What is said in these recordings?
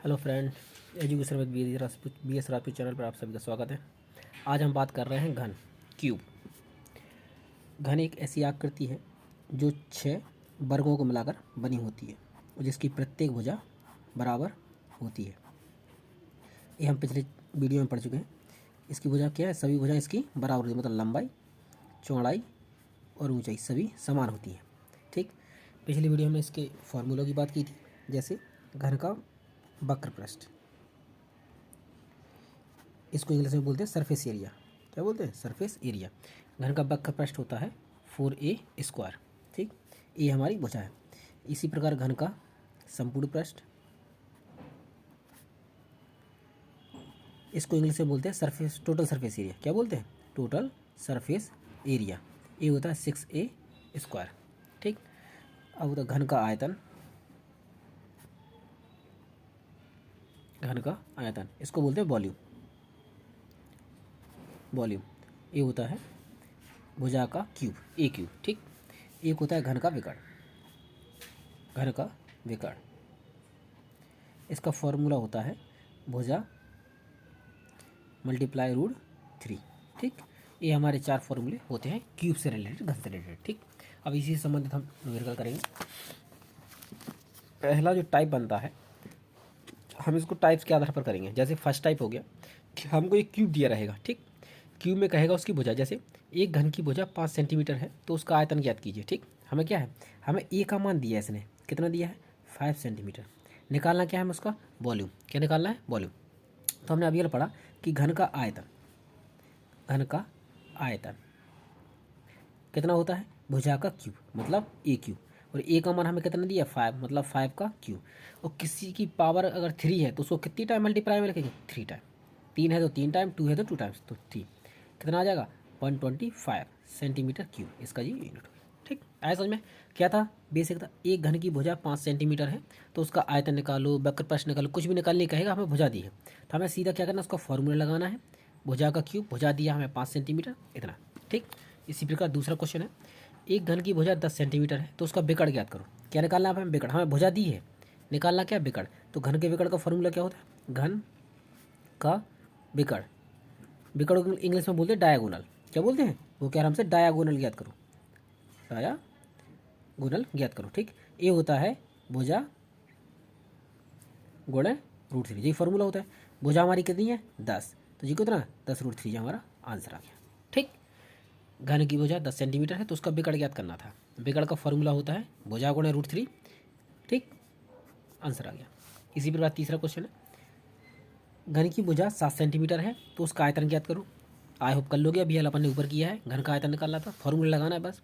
Hello friend, education with B S Rajput channel पर आप सभी का स्वागत है। आज हम बात कर रहे हैं घन क्यूब। घन एक ऐसी आकृति है जो 6 वर्गों को मिलाकर बनी होती है और जिसकी प्रत्येक भुजा बराबर होती है। ये हम पिछले वीडियो में पढ़ चुके हैं। इसकी भुजा क्या है? सभी भुजाएं इसकी बराबर होती है, मतलब लंबाई, चौड़ाई और ऊंचाई सभी समान होती है। ठीक, पिछली वीडियो में इसके फॉर्मूलों की बात की थी, जैसे घन का वक्र पृष्ठ, इसको इंग्लिश में बोलते हैं सरफेस एरिया। क्या बोलते हैं? Surface area. घन का वक्र पृष्ठ होता है 4a²। ठीक, ये हमारी भुजा है। इसी प्रकार घन का संपूर्ण पृष्ठ, इसको इंग्लिश में बोलते हैं टोटल सरफेस एरिया। क्या बोलते हैं? Total surface area. ये होता है 6a²। ठीक, अब होता है घन का आयतन। घन का आयतन इसको बोलते हैं वॉल्यूम। वॉल्यूम ये होता है भुजा का क्यूब, ए क्यूब। ठीक, एक होता है घन का विकर्ण। घन का विकर्ण, इसका फॉर्मूला होता है भुजा मल्टीप्लाई √3। ठीक, ये हमारे 4 फॉर्मूले होते हैं क्यूब से रिलेटेड, घन से रिलेटेड। ठीक, अब इसी से संबंधित हम न्यूमेरिकल करेंगे। पहला जो टाइप बनता है, हम इसको टाइप्स के आधार पर करेंगे। जैसे फर्स्ट टाइप हो गया कि हमको एक क्यूब दिया रहेगा। ठीक, क्यूब में कहेगा उसकी भुजा, जैसे एक घन की भुजा 5 सेंटीमीटर है तो उसका आयतन ज्ञात कीजिए। ठीक, हमें क्या है? हमें ए का मान दिया है, इसने कितना दिया है? 5 सेंटीमीटर। निकालना क्या है हमें? उसका वॉल्यूम। क्या निकालना है? वॉल्यूम। तो हमने अभी ये पढ़ा कि घन का आयतन, घन का आयतन कितना होता है? भुजा का क्यूब, मतलब ए क्यूब। और ए का मान हमें कितना दिया? 5, मतलब 5 का क्यूब। और किसी की पावर अगर 3 है तो उसको कितनी टाइम मल्टीप्लाई में लिखेंगे? 3 टाइम। 3 है तो 3 टाइम, 2 है तो 2 टाइम्स, तो 3 कितना आ जाएगा? 125 सेंटीमीटर क्यूब। इसका जी यूनिट हो गया। ठीक, आया समझ में? क्या था? बेसिक था। एक घन की भुजा 5 सेंटीमीटर है तो उसका आयतन निकालो, वक्र पृष्ठ निकालो, कुछ भी निकालने कहेगा, हमें भुजा दी है तो हमें सीधा क्या करना है? उसका फॉर्मूला लगाना है। भुजा का क्यूब, भुजा दिया हमें 5 सेंटीमीटर, इतना। ठीक, इसी प्रकार दूसरा क्वेश्चन है, एक घन की भुजा 10 सेंटीमीटर है तो उसका विकर्ण ज्ञात करो। क्या निकालना है हमें? विकर्ण। हमें भुजा दी है, निकालना क्या? विकर्ण। तो घन के विकर्ण का फॉर्मूला क्या होता है? घन का विकर्ण, विकर्ण को इंग्लिश में बोलते हैं डायगोनल। क्या बोलते हैं? वो क्या हमसे? डायगोनल ज्ञात करो, डायगोनल ज्ञात करो। ठीक, ये होता है भुजा गुणे √3। यही फॉर्मूला होता है। भुजा हमारी कितनी है? 10, तो जी कितना? 10√3 हमारा आंसर आ गया। ठीक, घन की भुजा 10 सेंटीमीटर है तो उसका विकर्ण ज्ञात करना था। विकर्ण का फॉर्मूला होता है भुजा गुणे √3। ठीक, आंसर आ गया। इसी प्रकार तीसरा क्वेश्चन है, घन की भुजा 7 सेंटीमीटर है तो उसका आयतन ज्ञात करो। आई होप कर लोगे, अभी अपन ने ऊपर किया है, घन का आयतन निकालना था, फॉर्मूला लगाना है बस।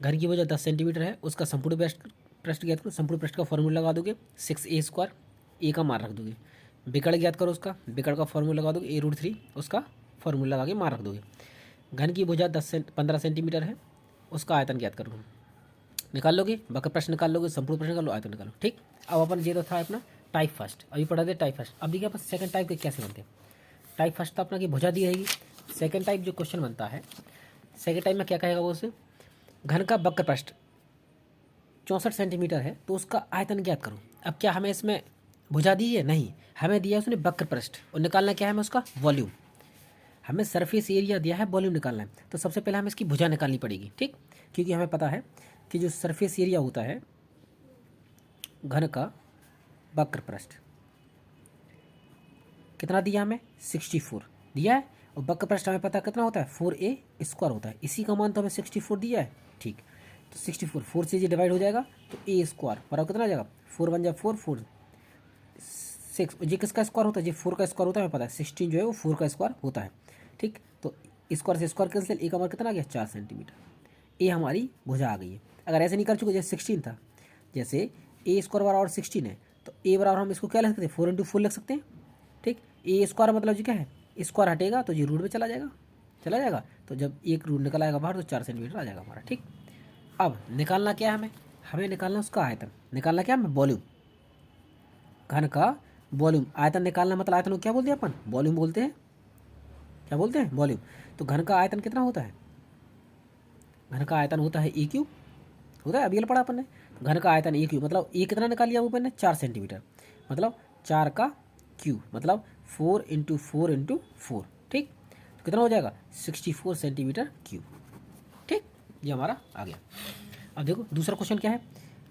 घन की वजह 10 सेंटीमीटर है, उसका संपूर्ण पृष्ठ ज्ञात करो। संपूर्ण पृष्ठ का फॉर्मूला लगा दोगे 6a², ए का मान रख दोगे। विकर्ण ज्ञात करो उसका, विकर्ण का फॉर्मूला लगा दोगे a√3, उसका फॉर्मूला लगा के मान रख दोगे। घन की भुजा 15 सेंटीमीटर है, उसका आयतन ज्ञात करो। निकाल लोगे, वक्र प्रश्न निकाल लोगे, संपूर्ण प्रश्न निकालो, आयतन निकालो। ठीक, अब अपन ये तो था अपना टाइप फर्स्ट, अभी पढ़ा दे टाइप फर्स्ट। अब देखिए अपन सेकंड टाइप के कैसे बनते हैं। टाइप फर्स्ट तो अपना की भुजा दी रहेगी। सेकंड टाइप जो क्वेश्चन बनता है, सेकंड टाइप में क्या कहेगा वो उसे? घन का वक्र पृष्ठ 64 सेंटीमीटर है तो उसका आयतन ज्ञात करो। अब क्या हमें इसमें भुजा दी है? नहीं, हमें दिया है उसने वक्र पृष्ठ, और निकालना क्या है हमें? उसका वॉल्यूम। हमें सरफेस एरिया दिया है, वॉल्यूम निकालना है। तो सबसे पहले हमें इसकी भुजा निकालनी पड़ेगी। ठीक, क्योंकि हमें पता है कि जो सरफेस एरिया होता है घन का वक्र पृष्ठ, कितना दिया हमें? 64 दिया है। और वक्र पृष्ठ हमें पता कितना होता है? 4a² होता है। इसी का मान तो हमें 64 दिया है। ठीक, तो 64 4 से ये डिवाइड हो जाएगा तो a² बराबर कितना आ जाएगा? 4 1 जा 4 4 6। ये किसका स्क्वायर होता है? ये 4 का स्क्वायर होता है, हमें पता है। 16 जो है वो 4 का स्क्वायर होता है। ठीक, तो स्क्वायर से स्क्वायर कैंसिल, ए का मान कितना आ गया? 4 सेंटीमीटर। ए हमारी भुजा आ गई है। अगर ऐसे नहीं कर चुके, जैसे 16 था, जैसे a² बराबर 16 है तो a बराबर हम इसको क्या लिख सकते हैं? 4 × 4 लिख सकते हैं। ठीक, a² मतलब जी क्या है? स्क्वायर हटेगा तो ये रूट में चला जाएगा, चला जाएगा। तो जब एक रूट निकल आएगा बाहर तो 4 सेंटीमीटर आ जाएगा हमारा। ठीक, अब निकालना क्या है हमें? हमें निकालना उसका आयतन। निकालना क्या है हमें? वॉल्यूम। घन का वॉल्यूम, आयतन निकालना मतलब आयतन को क्या बोलते हैं अपन? वॉल्यूम बोलते हैं। क्या बोलते हैं? वॉल्यूम। तो घन का आयतन कितना होता है? घन का आयतन होता है ए क्यूब, होता है, अभी पढ़ा अपन ने। घन का आयतन ए क्यूब, मतलब ए कितना निकाल लिया ऊपर ने? 4 सेंटीमीटर, मतलब 4 का क्यूब, मतलब 4 इंटू 4 इंटू 4। ठीक, तो कितना हो जाएगा 64 सेंटीमीटर क्यूब। ठीक, ये हमारा आ गया। अब देखो दूसरा क्वेश्चन क्या है,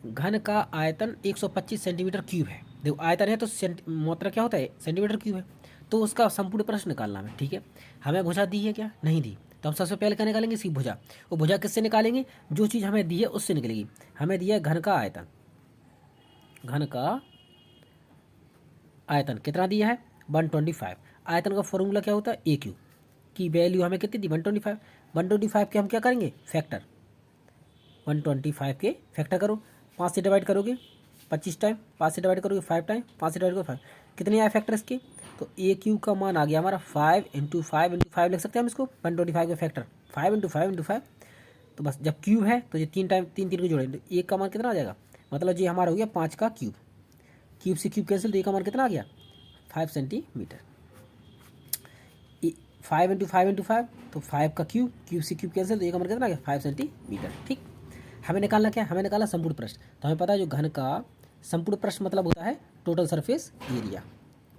घन का आयतन 125 सेंटीमीटर क्यूब है। देखो आयतन है तो मात्रा क्या होता है, सेंटीमीटर क्यूब है, तो उसका संपूर्ण प्रश्न निकालना है। ठीक है, हमें भुजा दी है क्या, नहीं दी, तो हम सबसे पहले क्या निकालेंगे, इसकी भुजा। वो भुजा किससे निकालेंगे, जो चीज़ हमें दी है उससे निकलेगी। हमें दिया है घन का आयतन, घन का आयतन कितना दिया है 125। आयतन का फॉर्मूला क्या होता है, ए क्यू की वैल्यू हमें कितनी दी 125। 125 के हम क्या करेंगे, फैक्टर, 125 के फैक्टर करो, 5 से डिवाइड करोगे 25 टाइम, 5 से डिवाइड करोगे 5 टाइम, 5 से डिवाइड करोगे 5, कितने आए फैक्टर इसके, तो ए क्यू का मान आ गया हमारा 5 इंटू 5 इंटू 5 लिख सकते हैं हम इसको, 125 के फैक्टर 5 इंटू 5 इंटू 5। तो बस जब क्यूब है तो ये 3 टाइम 3 3 को जोड़ेंगे तो एक का मान कितना आ जाएगा, मतलब ये हमारा हो गया 5 का क्यूब, क्यूब से क्यूब कैंसिल, तो एक का मान कितना आ गया 5 सेंटीमीटर। 5 इंटू 5 इंटू 5 तो 5 का क्यूब, क्यूब से क्यूब कैंसिल, तो एक का मान कितना आ गया 5 सेंटीमीटर। ठीक, हमें निकालना क्या, हमें निकालना संपूर्ण पृष्ठ। तो हमें पता है जो घन का संपूर्ण पृष्ठ मतलब होता है टोटल सरफेस एरिया।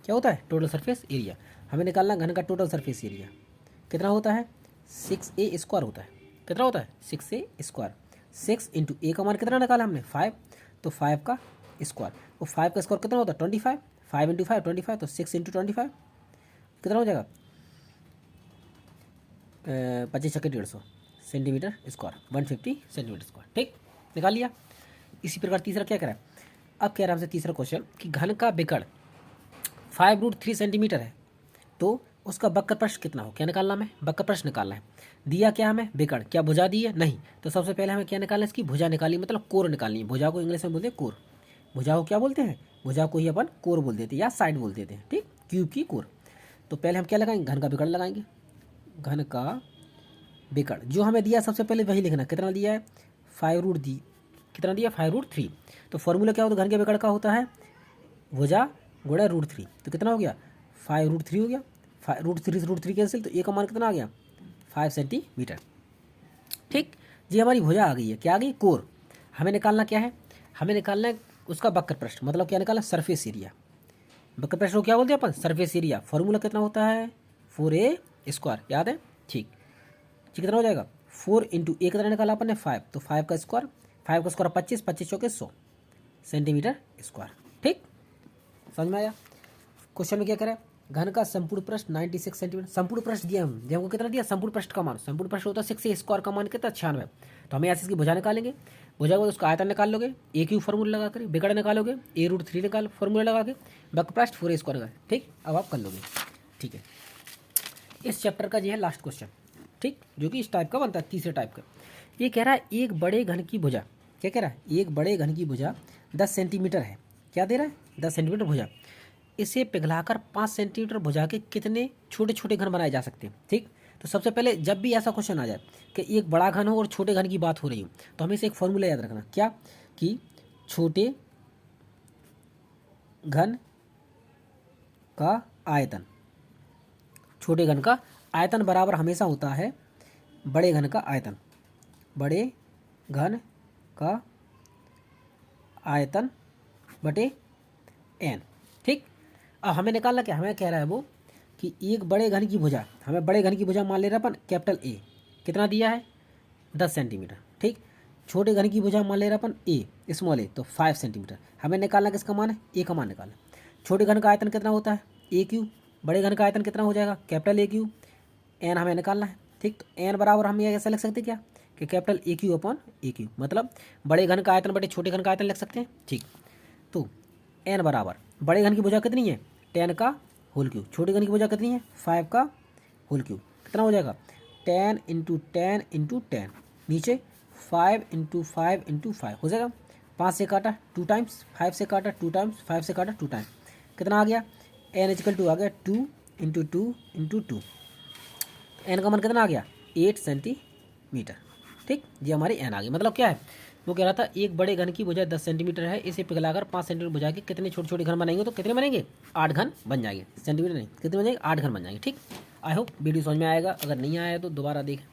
क्या होता है, टोटल सरफेस एरिया। हमें निकालना घन का टोटल सरफेस एरिया कितना होता है, 6a² होता है। कितना होता है 6a²। 6 इंटू ए का मान कितना निकाला हमने 5, तो 5 का स्क्वायर, वो 5 का स्क्वायर कितना होता है 25, 5 इंटू 5 25, तो 6 इंटू 25 कितना हो जाएगा 25 छक्के 150 सेंटीमीटर स्क्वायर, 150 सेंटीमीटर स्क्वायर। ठीक, निकाल लिया। इसी प्रकार तीसरा क्या करा है, अब कह रहा है हमसे तीसरा क्वेश्चन कि घन का विकर्ण 5√3 सेंटीमीटर है, तो उसका वक्र प्रस्थ कितना हो, क्या निकालना हमें, वक्र प्रस्थ निकालना है। दिया क्या हमें विकर्ण, क्या भुजा दी है, नहीं, तो सबसे पहले हमें क्या निकालना है, इसकी भुजा निकालनी, मतलब कोर निकालनी है। भुजा को इंग्लिश में बोलते हैं कोर, भुजा को क्या बोलते हैं, भुजा को ही अपन कोर बोल देते हैं या साइड बोल देते हैं। ठीक, क्यूब की कोर। तो पहले हम क्या लगाएंगे, घन का विकर्ण लगाएंगे। घन का विकर्ण जो हमें दिया सबसे पहले वही लिखना, कितना दिया है 5√, कितना दिया 5√3। तो फॉर्मूला क्या होता है घन के विकर्ण का, होता है भुजा गुणा √3, तो कितना हो गया 5√3 हो गया, √3 से √3 कैंसिल, तो ए का मान कितना आ गया 5 सेंटीमीटर। ठीक, जी हमारी भुजा आ गई है, क्या आ गई कोर। हमें निकालना क्या है, हमें निकालना है उसका वक्र प्रस्थ, मतलब क्या निकालना सरफेस एरिया। वक्र प्रस्थ को क्या बोलते हैं अपन, सरफेस एरिया। फॉर्मूला कितना होता है 4a², याद है। ठीक, कितना हो जाएगा 4 इंटू ए कितना निकाला अपन ने 5, तो 5 का स्क्वायर, 5 का स्क्वायर 25, 25 चौके 100 सेंटीमीटर स्क्वायर। ठीक, समझ में आया। क्वेश्चन में क्या करें, घन का संपूर्ण पृष्ठ 96 सेंटीमीटर। संपूर्ण पृष्ठ दिया हमको कितना दिया, संपूर्ण पृष्ठ का मान, संपूर्ण पृष्ठ होता है 6a² का मान कितना 96। तो हमें ऐसे इसकी भुजा निकालेंगे, भुजा को उसका आयतन निकाल लोगे, ए क्यू फॉर्मूला लगा कर, विकर्ण निकालोगे a√3 निकाल फॉर्मूला लगा के, वक्र प्रस्थ 4a² का। ठीक, अब आप कर लोगे। ठीक है, इस चैप्टर का ये है लास्ट क्वेश्चन। ठीक, जो कि इस टाइप का बनता है, तीसरे टाइप का। ये कह रहा है एक बड़े घन की भुजा, क्या कह रहा है, एक बड़े घन की भुजा 10 सेंटीमीटर है। क्या दे रहा है 10 सेंटीमीटर भुजा, इसे पिघलाकर 5 सेंटीमीटर भुजा के कितने छोटे छोटे घन बनाए जा सकते हैं। ठीक, तो सबसे पहले जब भी ऐसा क्वेश्चन आ जाए कि एक बड़ा घन हो और छोटे घन की बात हो रही हो, तो हमें इसे एक फॉर्मूला याद रखना, क्या कि छोटे घन का आयतन, छोटे घन का आयतन बराबर हमेशा होता है बड़े घन का आयतन, बड़े घन का आयतन बटे n। ठीक, अब हमें निकालना क्या, हमें कह रहा है वो कि एक बड़े घन की भुजा, हमें बड़े घन की भुजा मान ले रहा अपन कैपिटल ए, कितना दिया है 10 सेंटीमीटर। ठीक, छोटे घन की भुजा मान ले रहा अपन ए स्मॉल ए, तो 5 सेंटीमीटर। हमें निकालना किसका मान है, ए का मान निकालना। छोटे घन का आयतन कितना होता है ए क्यू, बड़े घन का आयतन कितना हो जाएगा कैपिटल ए क्यू, एन हमें निकालना है। ठीक, तो एन बराबर हम ये ऐसा लिख सकते हैं क्या कि capital A Q upon A Q, मतलब बड़े घन का आयतन बटे छोटे घन का आयतन लिख सकते हैं। ठीक, तो एन बराबर बड़े घन की भुजा कितनी है 10 का होल क्यूब, छोटे घन की भुजा कितनी है 5 का होल क्यूब, कितना हो जाएगा 10 इंटू 10 इंटू 10, नीचे 5 इंटू 5 इंटू 5 हो जाएगा। 5 से काटा 2 टाइम्स, 5 से काटा 2 टाइम्स, 5 से काटा 2 टाइम्स, कितना आ गया एन इक्वल टू आ गया 2 इंटू 2 इंटू 2, एन का मान कितना आ गया 8 सेंटीमीटर। ठीक, ये हमारी एन आ गई। मतलब क्या है, वो कह रहा था एक बड़े घन की भुजा 10 सेंटीमीटर है, इसे पिघलाकर 5 सेंटीमीटर भुजा के कितने छोटे छोटे घन बनाएंगे, तो कितने बनेंगे 8 घन बन जाएंगे, सेंटीमीटर नहीं कितने बन जाएंगे 8 घन बन जाएंगे। ठीक, आई होप वीडियो समझ में आएगा, अगर नहीं आया तो दोबारा देखें।